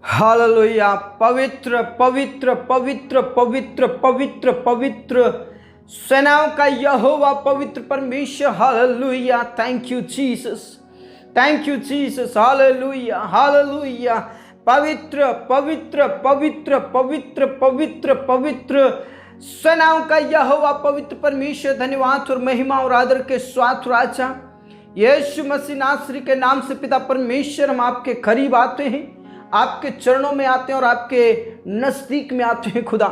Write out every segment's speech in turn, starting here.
Hallelujah. पवित्र पवित्र पवित्र पवित्र पवित्र पवित्र सेनाओं का यहोवा पवित्र परमेश्वर। Hallelujah. Thank you Jesus, thank you Jesus. Hallelujah hallelujah. पवित्र पवित्र पवित्र पवित्र पवित्र पवित्र सेनाओं का यहोवा पवित्र परमेश्वर, धन्यवाद और महिमा और आदर के स्वार्थ राजा यीशु मसीह नासरी के नाम से पिता परमेश्वर, हम आपके करीब आते हैं, आपके चरणों में आते हैं और आपके नजदीक में आते हैं। खुदा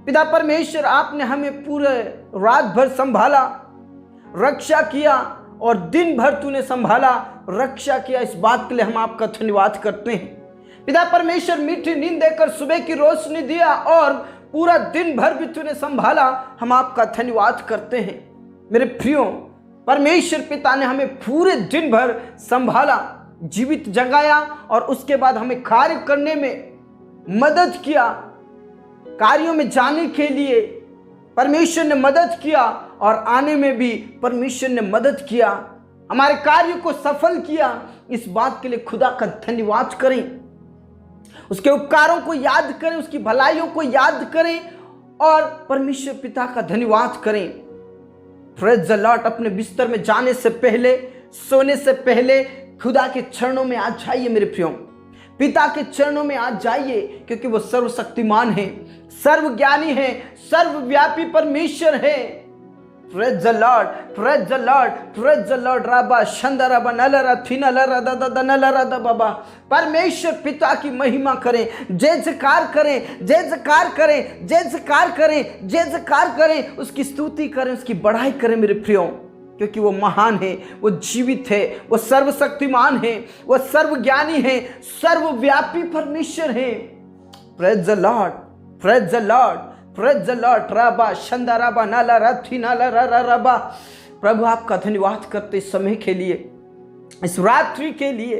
पिता परमेश्वर, आपने हमें पूरे रात भर संभाला, रक्षा किया और दिन भर तूने संभाला, रक्षा किया। इस बात के लिए हम आपका धन्यवाद करते हैं। पिता परमेश्वर, मीठी नींद देकर सुबह की रोशनी दिया और पूरा दिन भर भी तूने संभाला, हम आपका धन्यवाद करते हैं। मेरे प्रियो, परमेश्वर पिता ने हमें पूरे दिन भर संभाला, जीवित जगाया और उसके बाद हमें कार्य करने में मदद किया। कार्यों में जाने के लिए परमेश्वर ने मदद किया और आने में भी परमेश्वर ने मदद किया, हमारे कार्य को सफल किया। इस बात के लिए खुदा का धन्यवाद करें, उसके उपकारों को याद करें, उसकी भलाइयों को याद करें और परमेश्वर पिता का धन्यवाद करें। Praise the Lord. अपने बिस्तर में जाने से पहले, सोने से पहले खुदा के चरणों में आ जाइए मेरे प्रियो, पिता के चरणों में आ जाइए, क्योंकि वो सर्वशक्तिमान है, सर्वज्ञानी है, सर्वव्यापी परमेश्वर है। Praise the lord, praise the lord, praise the lord. राबा शंदराबा नलरा थिनलरा दादा नलरा दा बाबा। परमेश्वर पिता की महिमा करें, जय जयकार करें, जय जयकार करें, जय जयकार करें, जय जयकार करें, उसकी स्तुति करें, उसकी बढ़ाई करें मेरे प्रियो, क्योंकि वो महान है, वो जीवित है, वो सर्वशक्तिमान है, वो सर्वज्ञानी है, सर्वव्यापी परमेश्वर है। Praise the lord, praise the lord, praise the lord. राबा शंदराबा नाला रथी नाला रबा। प्रभु आपका धन्यवाद करते इस समय के लिए, इस रात्रि के लिए।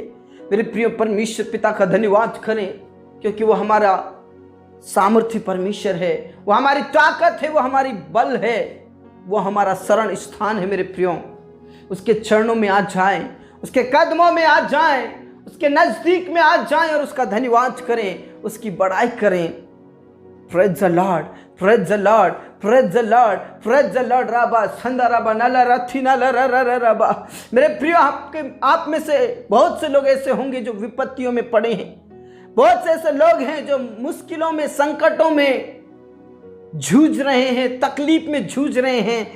मेरे प्रिय परमेश्वर पिता का धन्यवाद करें, क्योंकि वो हमारा सामर्थ्य परमेश्वर है, वो हमारी ताकत है, वो हमारी बल है, वो हमारा शरण स्थान है। मेरे प्रियो, उसके चरणों में आ जाएं, उसके कदमों में आ जाएं, उसके नजदीक में आ जाएं और उसका धन्यवाद करें, उसकी बड़ाई करें। Praise the lord, praise the lord, praise the lord, praise the lord. राबा संदराबा नला रथी नला रबा। मेरे प्रियो, आप में से बहुत से लोग ऐसे होंगे जो विपत्तियों में पड़े हैं, बहुत से ऐसे लोग हैं जो मुश्किलों में, संकटों में जूझ रहे हैं, तकलीफ में जूझ रहे हैं।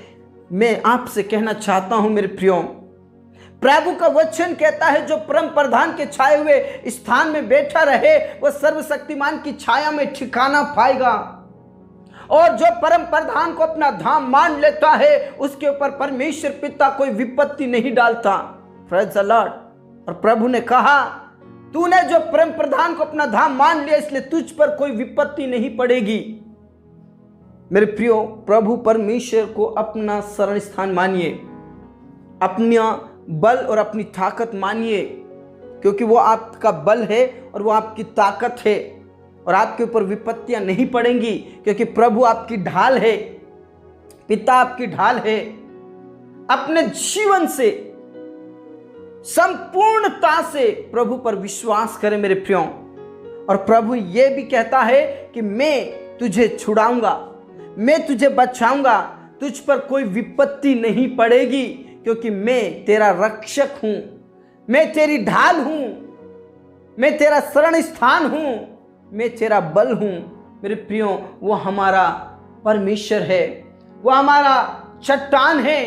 मैं आपसे कहना चाहता हूं मेरे प्रियो, प्रभु का वचन कहता है, जो परम प्रधान के छाए हुए स्थान में बैठा रहे, वह सर्वशक्तिमान की छाया में ठिकाना पाएगा। और जो परम प्रधान को अपना धाम मान लेता है, उसके ऊपर परमेश्वर पिता कोई विपत्ति नहीं डालता। Praise the Lord. और प्रभु ने कहा, तूने जो परम प्रधान को अपना धाम मान लिया, इसलिए तुझ पर कोई विपत्ति नहीं पड़ेगी। मेरे प्रियो, प्रभु परमेश्वर को अपना शरण स्थान मानिए, अपना बल और अपनी ताकत मानिए, क्योंकि वो आपका बल है और वो आपकी ताकत है और आपके ऊपर विपत्तियां नहीं पड़ेंगी, क्योंकि प्रभु आपकी ढाल है, पिता आपकी ढाल है। अपने जीवन से संपूर्णता से प्रभु पर विश्वास करें मेरे प्रियो। और प्रभु ये भी कहता है कि मैं तुझे छुड़ाऊंगा, मैं तुझे बचाऊंगा, तुझ पर कोई विपत्ति नहीं पड़ेगी, क्योंकि मैं तेरा रक्षक हूं, मैं तेरी ढाल हूं, मैं तेरा शरण स्थान हूं, मैं तेरा बल हूं। मेरे प्रियो, वो हमारा परमेश्वर है, वो हमारा चट्टान है।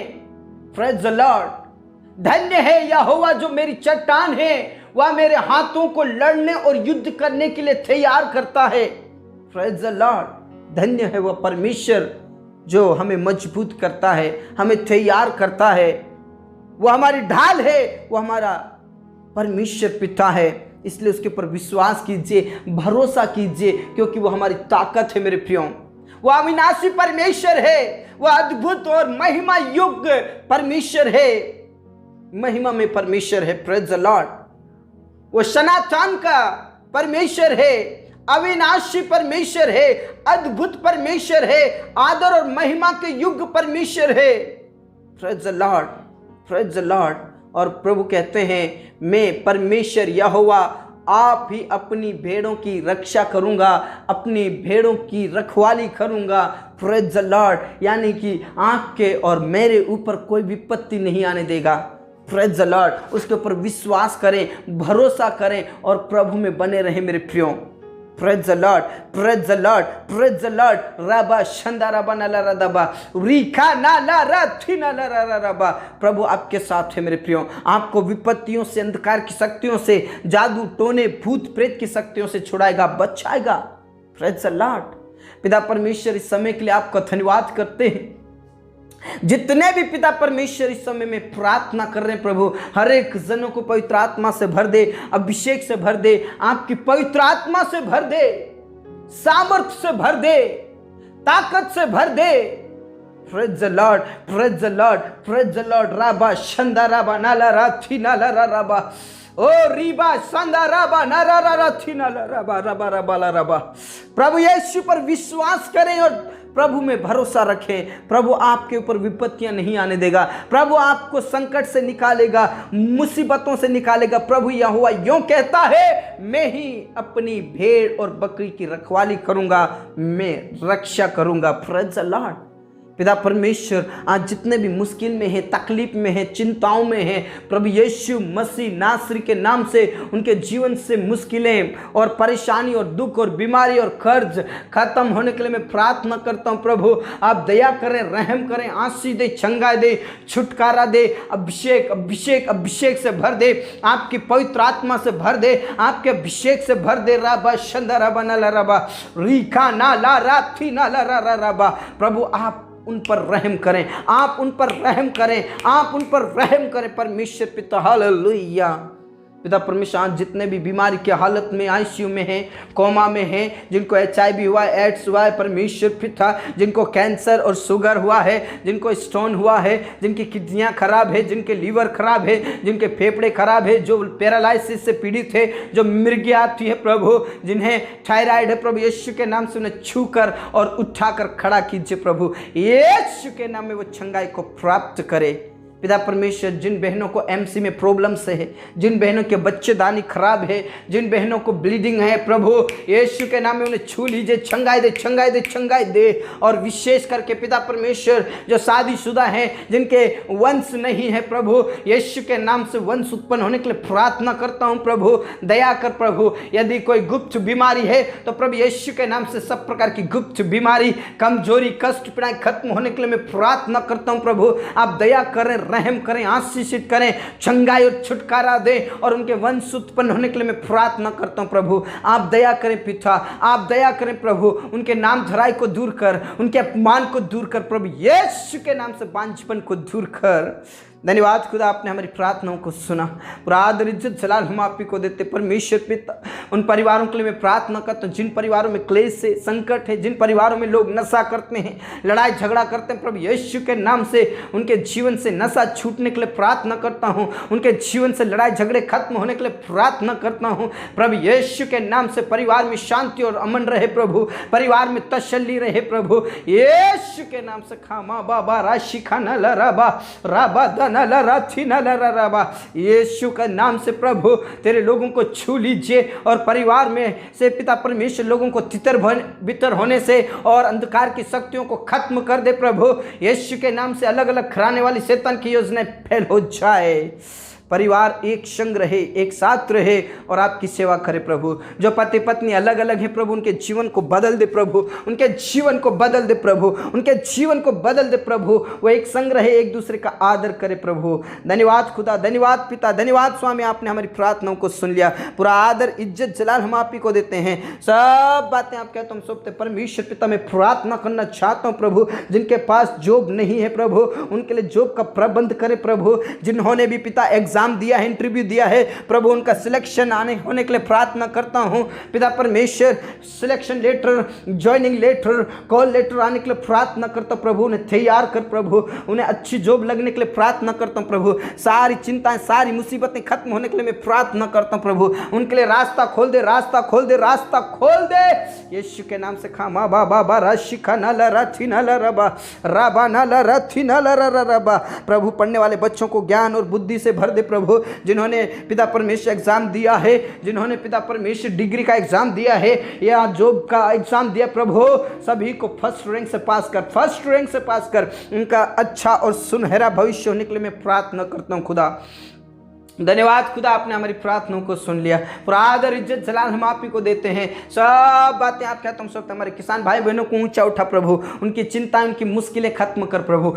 Praise the Lord. धन्य है यहोवा जो मेरी चट्टान है, वह मेरे हाथों को लड़ने और युद्ध करने के लिए तैयार करता है। Praise the Lord. धन्य है वह परमेश्वर जो हमें मजबूत करता है, हमें तैयार करता है। वो हमारी ढाल है, वो हमारा परमेश्वर पिता है। इसलिए उसके ऊपर विश्वास कीजिए, भरोसा कीजिए, क्योंकि वो हमारी ताकत है मेरे प्रियो। वो अविनाशी परमेश्वर है, वह अद्भुत और महिमा योग्य परमेश्वर है, महिमा में परमेश्वर है। Praise the Lord. वो सनातन का परमेश्वर है, अविनाशी परमेश्वर है, अद्भुत परमेश्वर है, आदर और महिमा के युग परमेश्वर है। Praise the lord, praise the Lord. और प्रभु कहते हैं, मैं परमेश्वर यहोवा आप ही अपनी भेड़ों की रक्षा करूंगा, अपनी भेड़ों की रखवाली करूंगा। प्रेज द लॉर्ड, यानी कि आपके और मेरे ऊपर कोई विपत्ति नहीं आने देगा। प्रेज द लॉर्ड, उसके ऊपर विश्वास करें, भरोसा करें और प्रभु में बने रहें मेरे प्रियो। Praise the lord, praise the lord, praise the Lord. Rava Shanda रबा नला रदबा रीखा नाला रथी नला रबा। प्रभु आपके साथ है मेरे प्रियो। आपको विपत्तियों से, अंधकार की शक्तियों से, जादू टोने, भूत प्रेत की शक्तियों से छुड़ाएगा, बचाएगा। Praise the Lord. पिता परमेश्वर, इस समय के लिए आपका धन्यवाद करते हैं। जितने भी पिता परमेश्वर इस समय में प्रार्थना कर रहे हैं प्रभु, हर एक जनों को पवित्र आत्मा से भर दे, अभिषेक से भर दे, आपकी पवित्र आत्मा से भर दे, सामर्थ्य से भर दे, ताकत से भर दे। Praise the lord, praise the lord, praise the lord. राबा शंदा राबा नाला राथी नाला राबा ओ रीबा संदा राबा नारा राथी नाला राबा राबा राबा राबा। प्रभु यीशु पर विश्वास करें और प्रभु में भरोसा रखें। प्रभु आपके ऊपर विपत्तियां नहीं आने देगा। प्रभु आपको संकट से निकालेगा, मुसीबतों से निकालेगा। प्रभु यहोवा यूं कहता है, मैं ही अपनी भेड़ और बकरी की रखवाली करूंगा, मैं रक्षा करूंगा। Praise the Lord. पिता परमेश्वर, आज जितने भी मुश्किल में हैं, तकलीफ में हैं, चिंताओं में हैं, प्रभु यीशु मसीह नासरी के नाम से उनके जीवन से मुश्किलें और परेशानी और दुख और बीमारी और कर्ज खत्म होने के लिए मैं प्रार्थना करता हूं। प्रभु आप दया करें, रहम करें, आशीष दे, चंगाई दे, छुटकारा दे, अभिषेक अभिषेक अभिषेक से भर दे, आपकी पवित्र आत्मा से भर दे, आपके अभिषेक से भर दे। राबा शंदा राबा नाला राबा रीखा नाला राथी नाला रा राबा। प्रभु आप उन पर रहम करें, आप उन पर रहम करें, आप उन पर रहम करें परमेश्वर पिता। हालेलुया। पिता परमेश्वर, आज जितने भी बीमारी की हालत में आईसीयू में हैं, कोमा में हैं, जिनको HIV हुआ है, एड्स हुआ है परमेश्वर पिता, जिनको कैंसर और शुगर हुआ है, जिनको स्टोन हुआ है, जिनकी किडनियां खराब है, जिनके लीवर खराब है, जिनके फेफड़े खराब है, जो पैरालाइसिस से पीड़ित है, जो मिर्गी आती है प्रभु, जिन्हें थायराइड है, प्रभु यीशु के नाम से उन्हें छूकर और उठाकर खड़ा कीजिए प्रभु। यीशु के नाम में वो चंगाई को प्राप्त करे। पिता परमेश्वर, जिन बहनों को MC में प्रॉब्लम से है, जिन बहनों के बच्चेदानी खराब है, जिन बहनों को ब्लीडिंग है, प्रभु यीशु के नाम में उन्हें छू लीजिए, चंगाई दे, चंगाई दे, चंगाई दे। और विशेष करके पिता परमेश्वर, जो शादीशुदा हैं, जिनके वंश नहीं है, प्रभु यीशु के नाम से वंश उत्पन्न होने के लिए प्रार्थना करता हूँ प्रभु। दया कर प्रभु, यदि कोई गुप्त बीमारी है तो प्रभु यीशु के नाम से सब प्रकार की गुप्त बीमारी, कमजोरी, कष्ट, पीड़ाएं खत्म होने के लिए मैं प्रार्थना करता हूँ प्रभु। आप दया करें, रहम करें, आशीषित करें, चंगाई और छुटकारा दें और उनके वंश उत्पन्न होने के लिए मैं प्रार्थना करता हूं प्रभु। आप दया करें पिता, आप दया करें प्रभु, उनके नाम धराई को दूर कर, उनके अपमान को दूर कर प्रभु यीशु के नाम से, बांझपन को दूर कर। धन्यवाद खुदा, आपने हमारी प्रार्थनाओं को सुना। पूरा आदर इज्जत जलाल हम आप ही को देते परमेश्वर पिता। उन परिवारों के लिए मैं प्रार्थना करता हूँ जिन परिवारों में क्लेश से संकट है, जिन परिवारों में लोग नशा करते हैं, लड़ाई झगड़ा करते हैं, प्रभु यीशु के नाम से उनके जीवन से नशा छूटने के लिए प्रार्थना करता हूँ। उनके जीवन से लड़ाई झगड़े खत्म होने के लिए प्रार्थना करता हूँ प्रभु यीशु के नाम से। परिवार में शांति और अमन रहे प्रभु, परिवार में तसल्ली रहे प्रभु यीशु के नाम से। खामा बाबा राशि खाना लराबा राबा यीशु का नाम से प्रभु तेरे लोगों को छू लीजिए और परिवार में से पिता परमेश्वर लोगों को तितर बितर होने से और अंधकार की शक्तियों को खत्म कर दे प्रभु यीशु के नाम से। अलग अलग कराने वाली शैतान की योजनाएं फेल हो जाए, परिवार एक संग रहे, एक साथ रहे और आपकी सेवा करे प्रभु। जो पति पत्नी अलग अलग है प्रभु, उनके जीवन को बदल दे प्रभु, उनके जीवन को बदल दे प्रभु, उनके जीवन को बदल दे प्रभु। वो एक संग रहे, एक दूसरे का आदर करे प्रभु। धन्यवाद खुदा, धन्यवाद पिता, धन्यवाद स्वामी, आपने हमारी प्रार्थनाओं को सुन लिया। पूरा आदर इज्जत जलाल हम आप ही को देते हैं। सब बातें आप कहते हम सौंपते परमेश्वर पिता। मैं प्रार्थना करना चाहता हूँ प्रभु, जिनके पास जॉब नहीं है प्रभु, उनके लिए जॉब का प्रबंध करे प्रभु। जिन्होंने भी पिता एग्जाम दिया है, इंटरव्यू दिया है प्रभु, उनका सिलेक्शन होने के लिए प्रार्थना करता हूं पिता परमेश्वर। Selection letter, joining letter, call letter आने के लिए प्रार्थना करता हूं प्रभु। उन्हें तैयार कर प्रभु, उन्हें अच्छी जॉब लगने के लिए प्रार्थना करता हूं प्रभु। सारी चिंताएं, सारी मुसीबतें खत्म होने के लिए मैं प्रार्थना करता हूं प्रभु। उनके लिए रास्ता खोल दे, रास्ता खोल दे, रास्ता खोल दे यीशु के नाम से। खामा बाबा बारा शिखा नाला राथी नाला रबा राबा नाला राथी नाला रबा। प्रभु पढ़ने वाले बच्चों को ज्ञान और बुद्धि से भर दे प्रभु, जिन्होंने पिता परमेश्वर एग्जाम दिया है, जिन्होंने पिता परमेश्वर डिग्री का एग्जाम दिया है या जॉब का एग्जाम दिया प्रभु, सभी को फर्स्ट रैंक से पास कर, फर्स्ट रैंक से पास कर, उनका अच्छा और सुनहरा भविष्य होने के लिए मैं प्रार्थना करता हूं खुदा। धन्यवाद खुदा, आपने हमारी प्रार्थनाओं को सुन लिया। पूरा आदर इज्जत जलाल हम आप ही को देते हैं। सब बातें आप कहते हैं, सब हमारे किसान भाई बहनों को ऊंचा उठा प्रभु, उनकी चिंता, उनकी मुश्किलें खत्म कर प्रभु,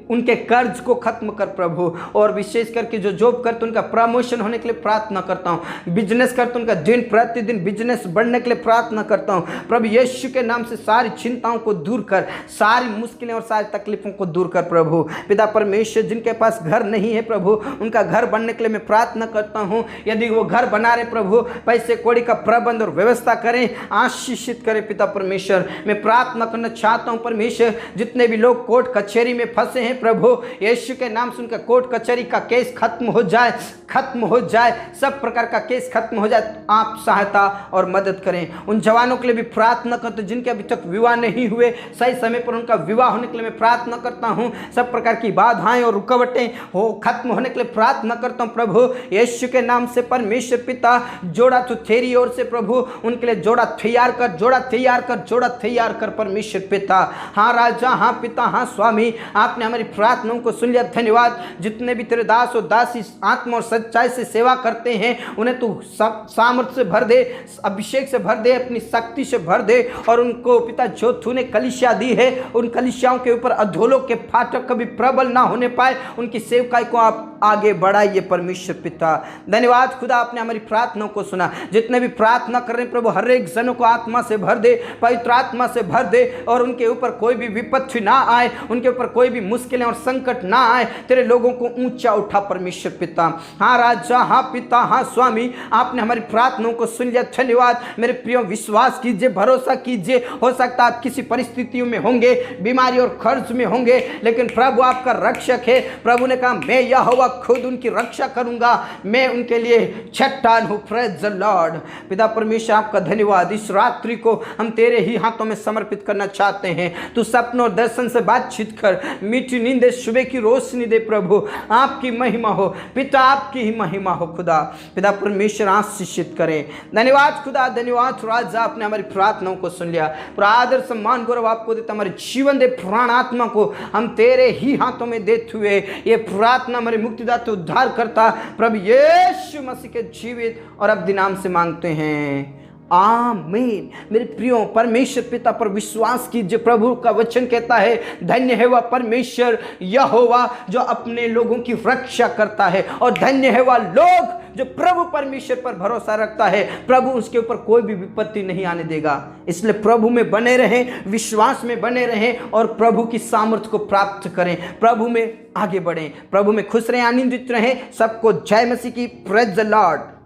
उनके कर्ज को खत्म कर प्रभु, और विशेष करके जो जॉब करते उनका प्रमोशन होने के लिए प्रार्थना करता हूँ, बिजनेस करते उनका दिन प्रतिदिन बिजनेस बढ़ने के लिए प्रार्थना करता हूँ प्रभु यीशु के नाम से। सारी चिंताओं को दूर कर, सारी मुश्किलें और सारी तकलीफों को दूर कर प्रभु। पिता परमेश्वर, जिनके पास घर नहीं है प्रभु, उनका घर बनने के लिए मैं प्रार्थना करता हूं। यदि वो घर बना रहे प्रभु, पैसे कौड़ी का प्रबंध और व्यवस्था करें, आशीषित करें पिता परमेश्वर। मैं प्रार्थना करना चाहता हूं परमेश्वर, जितने भी लोग कोर्ट कचहरी में फंसे हैं प्रभु, यीशु के नाम से उनका कोर्ट कचहरी का केस खत्म हो जाए, खत्म हो जाए, सब प्रकार का केस खत्म हो जाए। आप सहायता और मदद करें। उन जवानों के लिए भी प्रार्थना करते जिनके अभी तक विवाह नहीं हुए, सही समय पर उनका विवाह होने के लिए मैं प्रार्थना करता हूं। सब प्रकार की बाधाएं और रुकावटें हो खत्म होने के लिए प्रार्थना करता हूं प्रभु यीशु के नाम से। परमेश्वर पिता, जोड़ा तो तेरी ओर से प्रभु, उनके लिए जोड़ा तैयार कर, जोड़ा तैयार कर, जोड़ा तैयार कर परमेश्वर पिता। हाँ राजा, हाँ पिता, हाँ स्वामी, आपने हमारी प्रार्थनाओं को सुन लिया। धन्यवाद। जितने भी तेरे दास और दासी आत्मा और सच्चाई से सेवा करते हैं, उन्हें तू सामर्थ्य से भर दे, अभिषेक से भर दे, अपनी शक्ति से भर दे, और उनको पिता जो तूने कलीसिया दी है, उन कलीसियाओं के ऊपर अधोलोक के फाटक कभी प्रबल ना होने पाए, उनकी सेवकाई को आप आगे बढ़ाइए परमेश्वर पिता। धन्यवाद खुदा, आपने हमारी प्रार्थनाओं को सुना। जितने भी प्रार्थना कर रहे हैं प्रभु, हर एक जनों को आत्मा से भर दे, पवित्र आत्मा से भर दे, और उनके ऊपर कोई भी विपत्ति ना आए, उनके ऊपर कोई भी मुश्किलें और संकट ना आए। तेरे लोगों को ऊंचा उठा परमेश्वर पिता। हाँ राजा, हाँ पिता, हाँ स्वामी, आपने हमारी प्रार्थनाओं को सुन लिया। धन्यवाद मेरे प्रियो, विश्वास कीजिए, भरोसा कीजिए। हो सकता है आप किसी परिस्थितियों में होंगे, बीमारी और खर्च में होंगे, लेकिन प्रभु आपका रक्षक है। प्रभु ने कहा, मैं यहोवा खुद उनकी रक्षा करूंगा, मैं उनके लिए चट्टान हूँ। Praise the Lord. पिता परमेश्वर, आपका धन्यवाद। इस रात्रि को हम तेरे ही हाथों में समर्पित करना चाहते हैं। तू सपनों और दर्शन से बातचीत कर, मीठी नींद सुबह की रोशनी दे प्रभु। आपकी महिमा हो पिता, आपकी ही महिमा हो खुदा। पिता परमेश्वर आशीषित करें। धन्यवाद खुदा, धन्यवाद राजा, आपने हमारी प्रार्थनाओं को सुन लिया। पूरा आदर सम्मान गौरव आपको देता। हमारे जीवन दे, प्राण आत्मा को हम तेरे ही हाथों में देते हुए ये प्रार्थना हमारे मुक्तिदाता उद्धार करता प्रभु यीशु मसीह के जीवित और अब नाम से मांगते हैं, आमीन। मेरे प्रियो, परमेश्वर पिता पर विश्वास कीजिए। प्रभु का वचन कहता है, धन्य है वह परमेश्वर यहोवा जो अपने लोगों की रक्षा करता है, और धन्य है वह लोग जो प्रभु परमेश्वर पर भरोसा रखता है। प्रभु उसके ऊपर कोई भी विपत्ति नहीं आने देगा। इसलिए प्रभु में बने रहें, विश्वास में बने रहें, और प्रभु की सामर्थ्य को प्राप्त करें। प्रभु में आगे बढ़ें, प्रभु में खुश रहें, आनंदित रहें। सबको जय मसीह की। Praise the Lord.